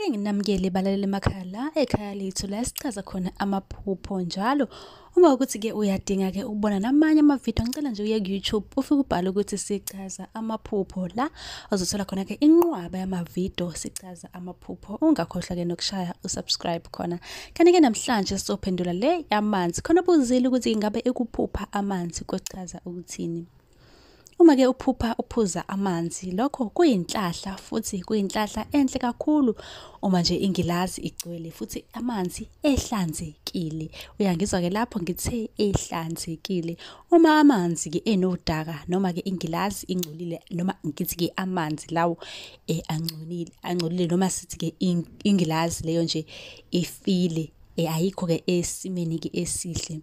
Ake nginamukele balaleli emakhaya la ekhaya lethu la esichaza khona amaphupho njalo. Uma ukuthi ke uyadinga ke ukubona namanye amavidiyo ngicela nje uye ku YouTube ufike ubhale ukuthi sichaza amaphupho la uzothola khona ke inqwaba yamavidiyo sichaza amaphupho. Ungakhohlwa ke nokushaya usubscribe khona. Kanti ke namhlanje sizophendula le yamanzi khona ubuzile ukuthi ingabe ekuphupha amanzi kuchaza ukuthini. Uma ke uphuza amanzi lokho kuyinhlahla futhi kuyinhlahla enhle kakhulu uma nje ingilazi igcwele futhi amanzi ehlanzekile. Uyangizwa ke lapho ngithe ehlanzekile. Uma amanzi ke enodaka noma ke ingilazi ingcolile noma ngithi ke amanzi lawo angcolile noma sithi ke ingilazi leyo nje ifile ayikho ke esimeni ke esihle.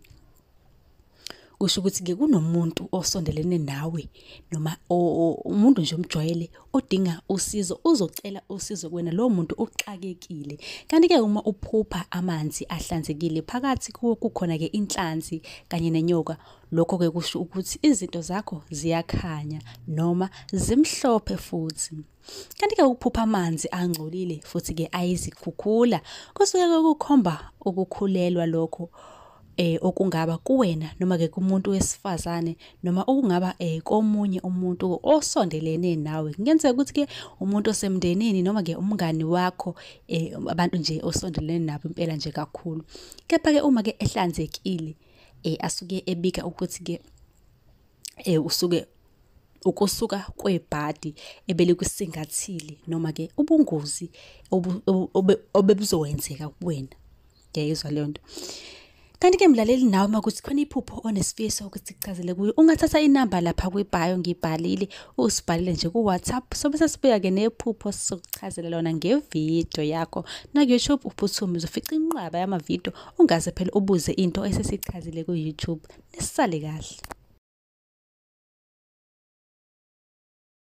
Kusho ukuthi ke kunomuntu osondelene nawe noma umuntu nje umjwayele odinga usizo uzocela usizo kuwena lo muntu uxakekile. Kanti ke uma uphupha amanzi ahlanzekile phakathi kukhona ke inhlanzi kanye nenyoka, lokho ke kusho ukuthi izinto zakho ziyakhanya noma zimhlophe futhi. Kanti ke ukuphupha amanzi angcolile futhi ke ayizikhukhula kusuke kukhomba ukukhulelwa lokho okungaba kuwena noma ke kumuntu wesifazane noma okungaba komunye umuntu osondelene nawe. Kungenzeka ukuthi ke umuntu osemndenini noma ke umngani wakho abantu nje osondelene nabo impela nje kakhulu. Kepha ke uma ke ehlanzekile asuke ebika ukuthi ke ukusuka kwebhadi ebelikusingathile noma ke ubungozi obebuzowenzeka kuwena. Ngiyayizwa leyo nto. Kanti ke mlaleli nawe makuthi khona iphupho onesifiso ukuthi sichazele kuyo, ungathatha inamba lapha kwibhayo ngibhalile usibhalile nje ku WhatsApp sobe sesibuya ke nephupho sizokuchazela lona ngevideo yakho na YouTube uphuthume uzofica inqwaba yamavideo ungaze phela ubuze into esesichazile ku YouTube. Nisale kahle.